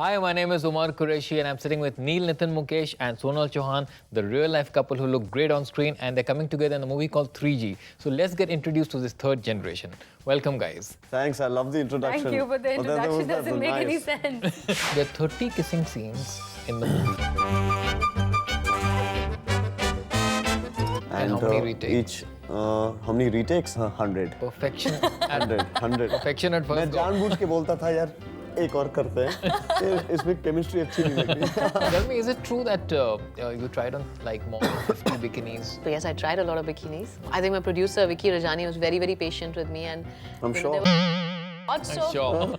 Hi, my name is Umar Qureshi and I'm sitting with Neil Nitin Mukesh and Sonal Chauhan, the real-life couple who look great on screen, and they're coming together in a movie called 3G. So let's get introduced to this third generation. Welcome, guys. Thanks, I love the introduction. Thank you, but the introduction that doesn't make any sense. There are 30 kissing scenes in the movie. And how many retakes? how many retakes? 100. Perfection. 100. Perfection at first मैं go. जानबूझ के बोलता था यार एक और करते हैं इसमें केमिस्ट्री अच्छी नहीं लगती Tell me, is it true that you tried on like more than 50 bikinis? So yes, I tried a lot of bikinis. I think my producer Vicky Rajani was very, very patient with me, and I'm sure. Not so. Sure.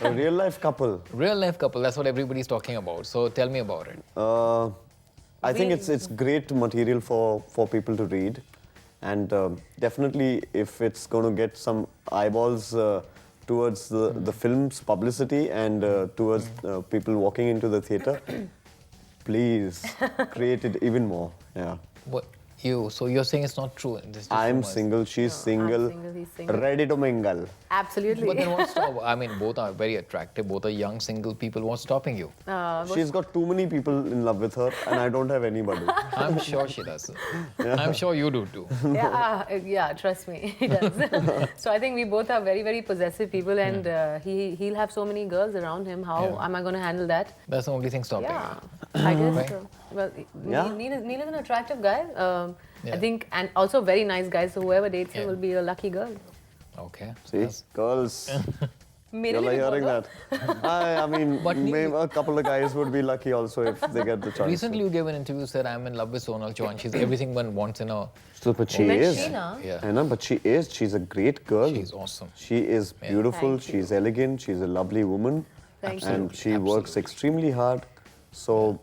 A real life couple. Real life couple, that's what everybody's talking about. So tell me about it. I think it's great material for people to read, and definitely if it's going to get some eyeballs towards the film's publicity and towards people walking into the theater, please create it even more. Yeah. What you? So you're saying it's not true? This is I'm rumors. single, she's single, he's single. ready to mingle. Absolutely. But then what's stop? I mean, both are very attractive. Both are young single people. What's stopping you? She's got too many people in love with her, and I don't have anybody. I'm sure she does. I'm sure you do too. Yeah, trust me, he does. So I think we both are very, very possessive people, and he'll have so many girls around him. How am I going to handle that? That's the only thing stopping Yeah, you. I guess Right. so. Well, Yeah. Neil is an attractive guy. Yeah. I think, and also a very nice guy. So whoever dates him will be a lucky girl. Okay. See, girls, मेरे you're लिए भी hearing बोलो। that. I mean, But maybe a couple of guys would be lucky also if they get the chance. Recently, you gave an interview, said I'm in love with Sonal Chauhan. She's everything one wants in a. So, but she But is. she, na? Yeah. I know, but she is. She's a great girl. She's awesome. She is beautiful. Thank you. She's elegant. She's a lovely woman. Thank you. And she works extremely hard. So,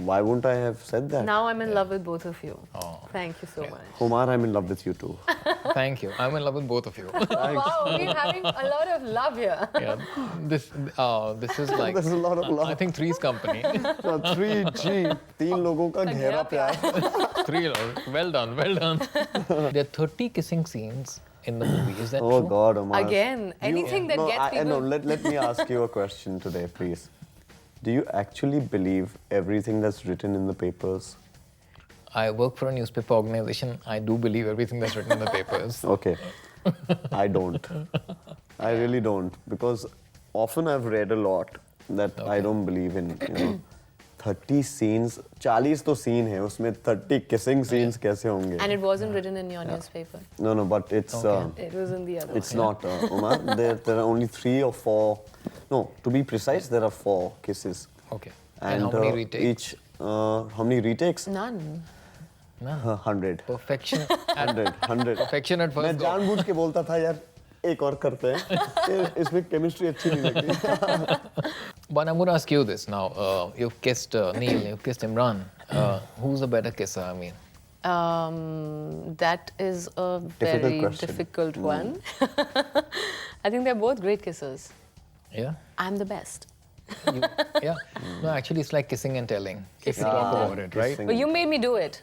why wouldn't I have said that? Now I'm in love with both of you. Oh. Thank you so much. Omar, I'm in love with you too. Thank you. I'm in love with both of you. Wow, we're having a lot of love here. Yeah. This is like. There's a lot of love. I think Three's company. 3G. तीन लोगों का गहरा प्यार. Three. Well done. Well done. There are 30 kissing scenes in the movie. Is that Oh true? God, Omar. Again, anything that gets people... No, let me ask you a question today, please. Do you actually believe everything that's written in the papers? I work for a newspaper organization. I do believe everything that's written in the papers. Okay. I don't. I really don't. Because often I've read a lot that I don't believe in, 30 scenes. 40 तो scene है, उसमें 30 kissing scenes कैसे होंगे? And it wasn't written in your newspaper. No, but it's It was in the other it's one. not, Umar. There are only 3 or 4. No, to be precise, there are 4 kisses. Okay. And how many retakes? How many retakes? None. 100. Perfection. 100. Perfection at मैं first go. जानबूझ के बोलता था यार एक और करते हैं इसमें केमिस्ट्री अच्छी नहीं लगती But I'm going to ask you this now. You've kissed Neil, you've kissed Emraan. Who's the better kisser? I mean, That is a Difficult very question. difficult one. I think they're both great kissers. yeah? I'm the best. You, yeah. No, actually, it's like kissing and telling. If you Kissing talk and about it, right? kissing. But you made me do it.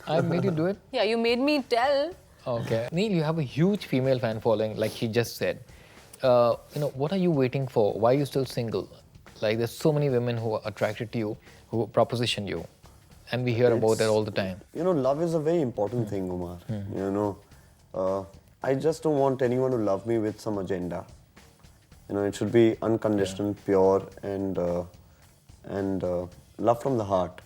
I made you do it. Yeah, you made me tell. Okay. Neil, you have a huge female fan following, like she just said. What are you waiting for? Why are you still single? Like, there's so many women who are attracted to you, who proposition you. And we hear about that all the time. Love is a very important thing, Umar. I just don't want anyone to love me with some agenda. It should be unconditional, pure, and love from the heart.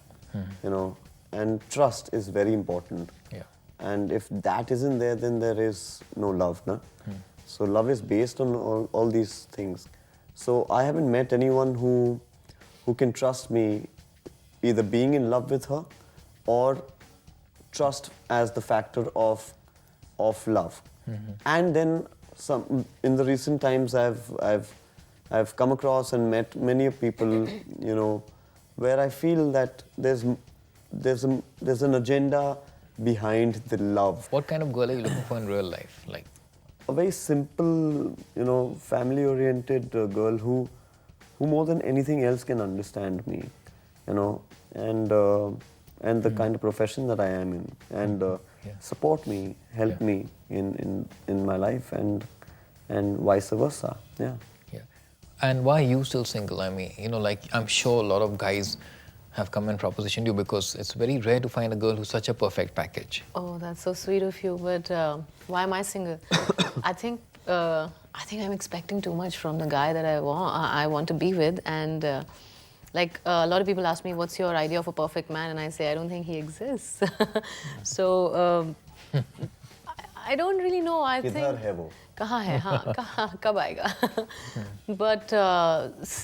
And trust is very important. Yeah. And if that isn't there, then there is no love, na? So love is based on all these things. So I haven't met anyone who can trust me, either being in love with her or trust as the factor of love. And then some in the recent times I've come across and met many people, where I feel that there's an agenda behind the love. What kind of girl are you looking for in real life? Like, A very simple, family-oriented girl who more than anything else can understand me, and the kind of profession that I am in, and support me, help me in my life, and vice versa. Yeah. yeah. And why are you still single? I mean, like I'm sure a lot of guys have come and propositioned you because it's very rare to find a girl who's such a perfect package. Oh, that's so sweet of you. But why am I single? I think I'm expecting too much from the guy that I want to be with, and like a lot of people ask me, "What's your idea of a perfect man?" And I say, I don't think he exists. So I don't really know. I Kidhar think. hai wo? कहाँ है हाँ कहाँ कब आएगा but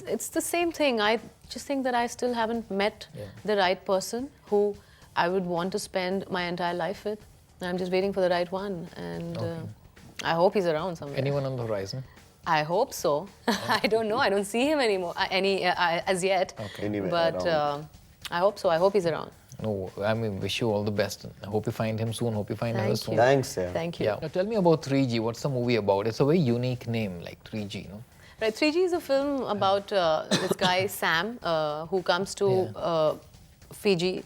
it's the same thing. I just think that I still haven't met the right person who I would want to spend my entire life with. I'm just waiting for the right one, and I hope he's around somewhere. Anyone on the horizon? I hope so. I don't know. I don't see him anymore as yet. Okay. Anywhere But around. I hope so. I hope he's around. No, I mean, wish you all the best. I hope you find him soon. Hope you find her Thank soon. you. Thanks, yeah. Thank you. Yeah. Now tell me about 3G. What's the movie about? It's a very unique name, like 3G, no? Right, 3G is a film about this guy Sam who comes to Fiji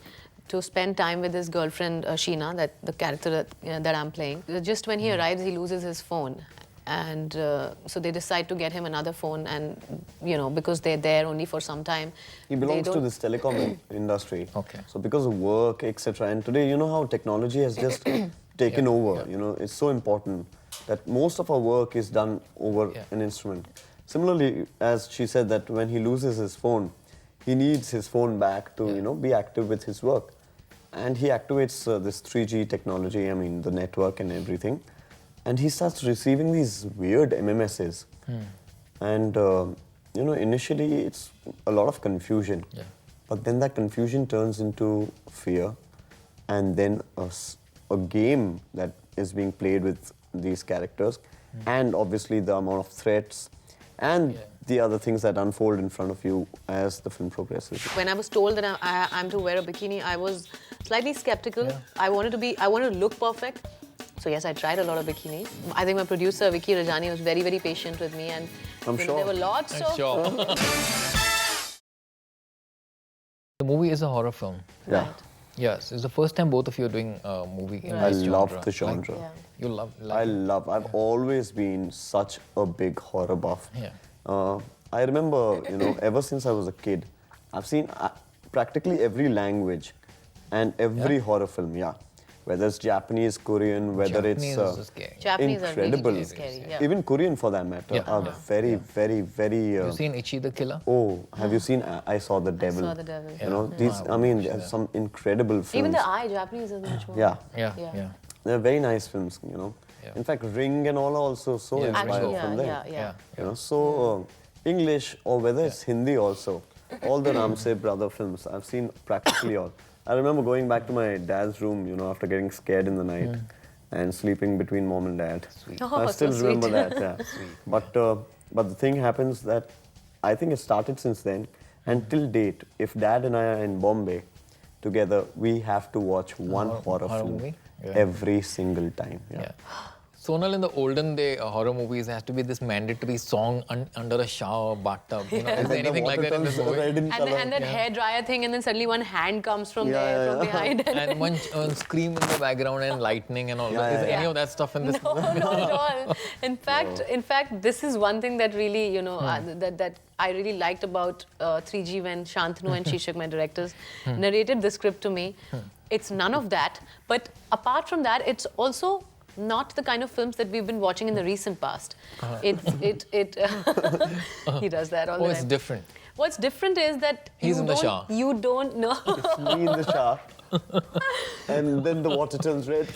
to spend time with his girlfriend Sheena, that the character that I'm playing. Just when he arrives, he loses his phone, and so they decide to get him another phone, and because they're there only for some time. He belongs to this telecom industry. Okay. So because of work, etc. And today, you know how technology has just taken over. Yeah. You know, it's so important that most of our work is done over an instrument. Similarly, as she said, that when he loses his phone, he needs his phone back to be active with his work, and he activates this 3G technology. I mean, the network and everything, and he starts receiving these weird MMSs, and initially it's a lot of confusion, but then that confusion turns into fear, and then a game that is being played with these characters, and obviously the amount of threats and the other things that unfold in front of you as the film progresses. When I was told that I'm to wear a bikini, I was slightly skeptical. I wanted to look perfect. So yes, I tried a lot of bikinis. I think my producer Vicky Rajani was very, very patient with me, and I'm sure. there were lots of. Sure. The movie is a horror film. Yeah. Right. Yes, it's the first time both of you are doing a movie in I this genre. love the genre. Yeah. You love. I've always been such a big horror buff. Yeah. I remember, ever since I was a kid, I've seen practically every language and every horror film, Whether it's Japanese, Korean, whether Japanese it's is scary. Japanese incredible. are really scary. Yeah. Even Korean for that matter, are very, very, very... Have you seen Ichi the Killer? Oh, have you seen I Saw the Devil? Saw the Devil. You know, these, I mean, there's some incredible films. Even the Eye, Japanese is much more. Yeah. They're very nice films, Yeah. In fact, Ring and all are also so Yeah, inspired Actually, from there. yeah. So English or whether it's Hindi also, all the Ramsey brother films, I've seen practically all. I remember going back to my dad's room, after getting scared in the night and sleeping between mom and dad. Sweet. Oh, I still so remember sweet. that, But the thing happens that I think it started since then, and till date, if dad and I are in Bombay together, we have to watch one horror film movie? Yeah. every single time. Yeah. Sonal, in the olden day horror movies, there has to be this mandatory song under a shower, bathtub. Is there anything like that in this movie? And that hair dryer thing, and then suddenly one hand comes from behind. And one scream in the background and lightning and all that. Is there any of that stuff in this movie? No, not at all. In fact, this is one thing that really, that I really liked about 3G when Shantanu and Shishak, my directors, narrated the script to me. It's none of that. But apart from that, it's also not the kind of films that we've been watching in the recent past. He does that all the time. It's different. What's different is that He's in the shower. You don't know. It's me in the shower. And then the water turns red.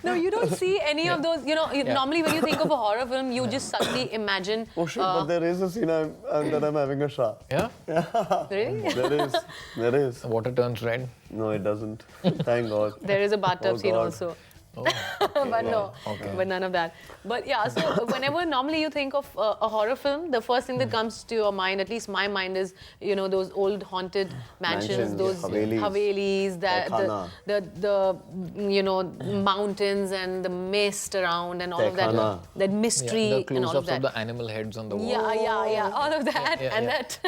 No, you don't see any of those. Normally when you think of a horror film, you just suddenly imagine. Oh shit, but there is a scene that I'm having a shower. Yeah? Really? There is. The water turns red. No, it doesn't. Thank God. There is a bathtub Oh, scene God. also. Oh, But no, Okay. but none of that. But yeah, so whenever normally you think of a horror film, the first thing that comes to your mind, at least my mind, is those old haunted mansions, Mansions, those Havelis, that the mountains and the mist around and all of that, Tehkhana. that mystery the and all of close-ups that. of the animal heads on the wall. Yeah, all of that Yeah, and yeah. that.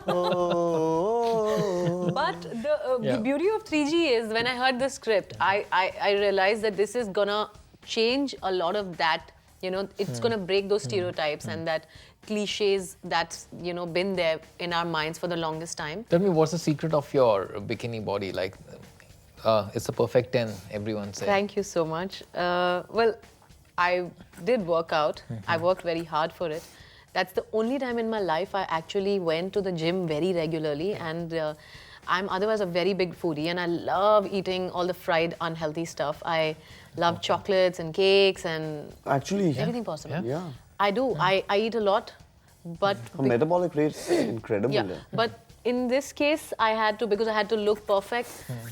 Oh. But the beauty of 3G is when I heard the script, I realized that this is gonna change a lot of that. You know, it's gonna break those stereotypes and that cliches that's been there in our minds for the longest time. Tell me, what's the secret of your bikini body? Like, it's a perfect 10, everyone says. Thank you so much. Well, I did work out. I worked very hard for it. That's the only time in my life I actually went to the gym very regularly, and I'm otherwise a very big foodie, and I love eating all the fried, unhealthy stuff. I love chocolates and cakes and Actually, everything possible. yeah. I do. I eat a lot, but Her metabolic rate's incredible. yeah. But in this case, I had to, because I had to look perfect.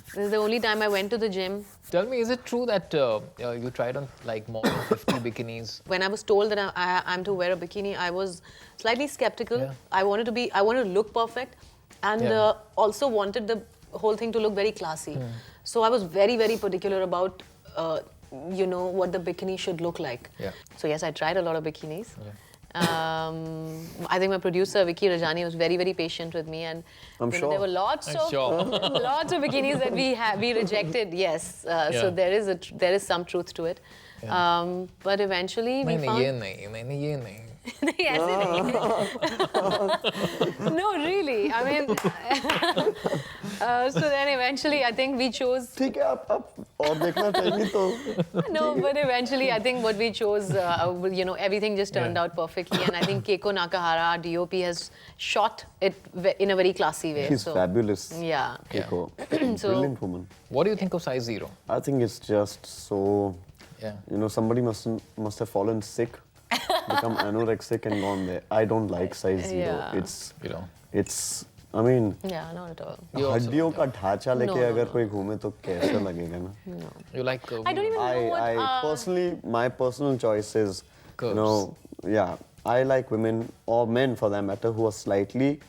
This is the only time I went to the gym. Tell me, is it true that you tried on like more than 50 bikinis? When I was told that I'm to wear a bikini, I was slightly skeptical. Yeah. I wanted to look perfect, and Yeah. also wanted the whole thing to look very classy. So I was very, very particular about, what the bikini should look like. Yeah. So yes, I tried a lot of bikinis. I think my producer Vicky Rajani was very, very patient with me, and I'm sure. there were lots of lots of bikinis that we rejected. Yes, so there is some truth to it. But eventually we मैंने found. ये नहीं, मैंने ये नहीं. नहीं, ऐसे नहीं. No, really. I mean, so then eventually I think we chose. ठीक है आप और देखना चाहिए तो. No, but eventually I think what we chose, everything just turned out perfectly, and I think Keiko Nakahara, our DOP, has shot it in a very classy way. She's so, fabulous. Yeah. Keiko. So- Brilliant woman. What do you think of size 0? I think it's just so. Yeah. Somebody must have fallen sick, become anorexic and gone there. I don't like size 0. Yeah. It's. I mean. Yeah, not at all. हड्डियों का ढांचा लेके No, अगर no. कोई घूमे तो कैसा लगेगा ना? No. You like I don't even know what. I personally, my personal choice is, Curves. I like women or men for that matter who are slightly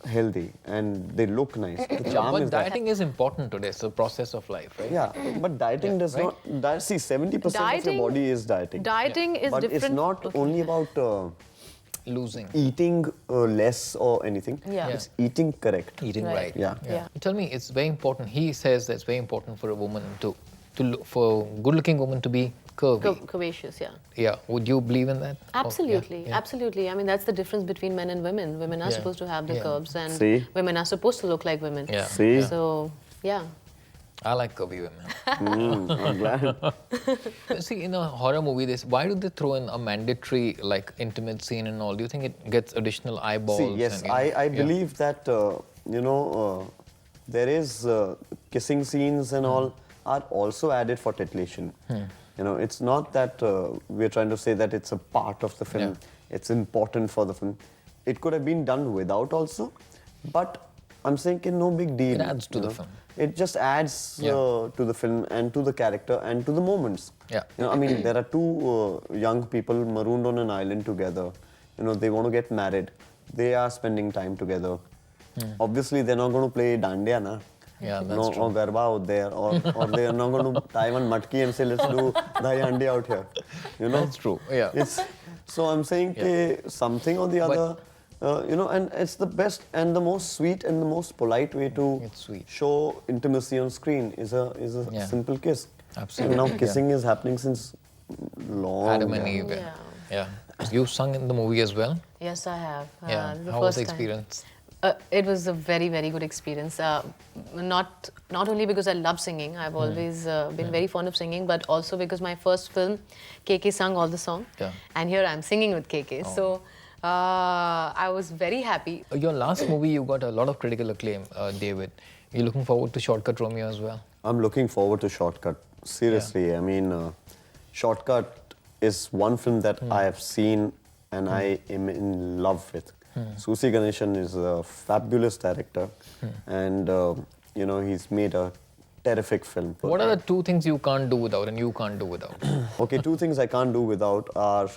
healthy and they look nice. The charm But is that. dieting is important today. It's a process of life, right? Yeah, but dieting does right? not. See, 70% of Dieting- your body is dieting. Dieting is But different. it's not Okay. only about Losing. eating less or anything. Yeah. It's eating correct. Eating Right. right. Yeah. Tell me, it's very important. He says that it's very important for a woman to look, for good-looking woman to be curvy. Curvaceous, yeah. Yeah. Would you believe in that? Absolutely, Yeah. absolutely. I mean, that's the difference between men and women. Women are Yeah. supposed to have the Yeah. curves, and See? women are supposed to look like women. Yeah. See? Yeah. So, yeah. I like curvy women. I'm glad. See, in a horror movie, why do they throw in a mandatory like intimate scene and all? Do you think it gets additional eyeballs? See, yes, and, I yeah. believe that, there is kissing scenes and all are also added for titillation. It's not that we're trying to say that it's a part of the film. Yeah. It's important for the film. It could have been done without also, but I'm saying no big deal. It adds to the film. It just adds to the film and to the character and to the moments. Yeah. I mean, there are two young people marooned on an island together. They want to get married. They are spending time together. Obviously, they're not going to play dandiya, na? Yeah, that's true. Or garba out there, or they're not going to tie one matki and say, let's do dahi handi out here. That's true. Yeah. So I'm saying something or the other. And it's the best and the most sweet and the most polite way to It's sweet. show intimacy on screen is a Yeah. simple kiss. Absolutely. And now kissing is happening since long. Adam and back. Eve. Yeah. Yeah. You sung in the movie as well. Yes, I have. Yeah. The How was first the time. experience? It was a very, very good experience. Not only because I love singing, I've always been very fond of singing, but also because my first film, KK sung all the song, Yeah. and here I'm singing with KK. So I was very happy. Your last movie, you got a lot of critical acclaim, David. You're looking forward to Shortcut Romeo as well. I'm looking forward to Shortcut. Seriously, I mean, Shortcut is one film that I have seen and I am in love with. Susi Ganeshan is a fabulous director, and he's made a terrific film. What are the two things you can't do without and you can't do without? Okay, two things I can't do without are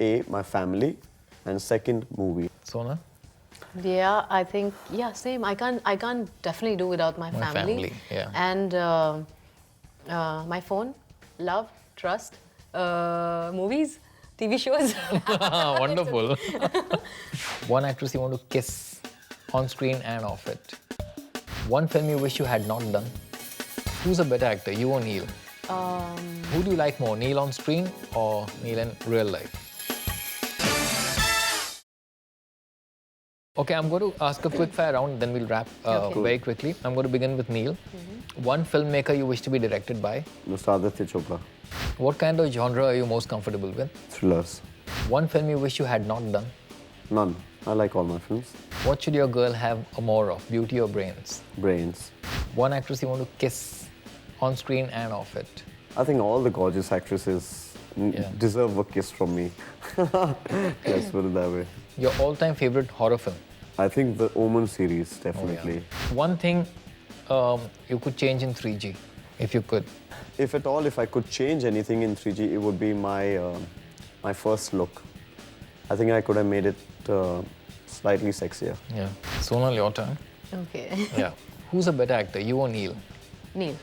A, my family, and second, movie. Sona? Yeah, I think same. I can't definitely do without my My family, yeah. And my phone, love, trust, movies, TV shows. Wonderful. One actress you want to kiss. on screen and off it. One film you wish you had not done. Who's a better actor, you or Neil? Who do you like more, Neil on screen or Neil in real life? Okay, I'm going to ask a quick fire round, then we'll wrap very quickly. I'm going to begin with Neil. One filmmaker you wish to be directed by. Mr. Aditya Chopra. What kind of genre are you most comfortable with? Thrillers. One film you wish you had not done. None. I like all my films. What should your girl have more of, beauty or brains? Brains. One actress you want to kiss on screen and off it. I think all the gorgeous actresses deserve a kiss from me. Let's put it that way. Your all-time favorite horror film? I think the Omen series, definitely. One thing you could change in 3G, if you could. If at all, if I could change anything in 3G, it would be my my first look. I think I could have made it slightly sexier. Yeah. Sonal, your turn. Okay. Yeah. Who's a better actor, you or Neil? Neil.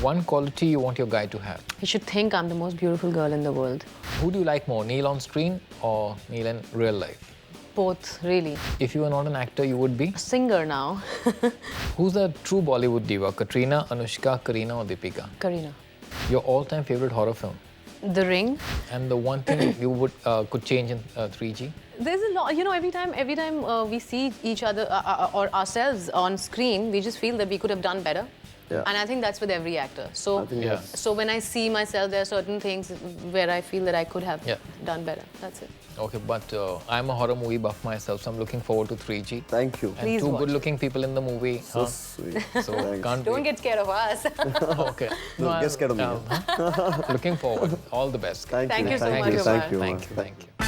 One quality you want your guy to have. You should think I'm the most beautiful girl in the world. Who do you like more, Neil on screen or Neil in real life? Both, really. If you were not an actor, you would be? Singer now. Who's the true Bollywood diva, Katrina, Anushka, Kareena or Deepika? Karina. Your all-time favorite horror film? The Ring. And the one thing you would could change in 3G? There's a lot, you know, every time we see each other or ourselves on screen, we just feel that we could have done better. Yeah. And I think that's with every actor. So, Yeah. so when I see myself, there are certain things where I feel that I could have done better. That's it. Okay, but I'm a horror movie buff myself, so I'm looking forward to 3G. Thank you. And Please two watch. good-looking people in the movie. So sweet. So Thanks. can't Don't wait. get scared of us. Okay. No, get scared of me. Looking forward. All the best. Thank Thank you. you so Thank much, you. Emraan. Thank you. Thank you. Thank you.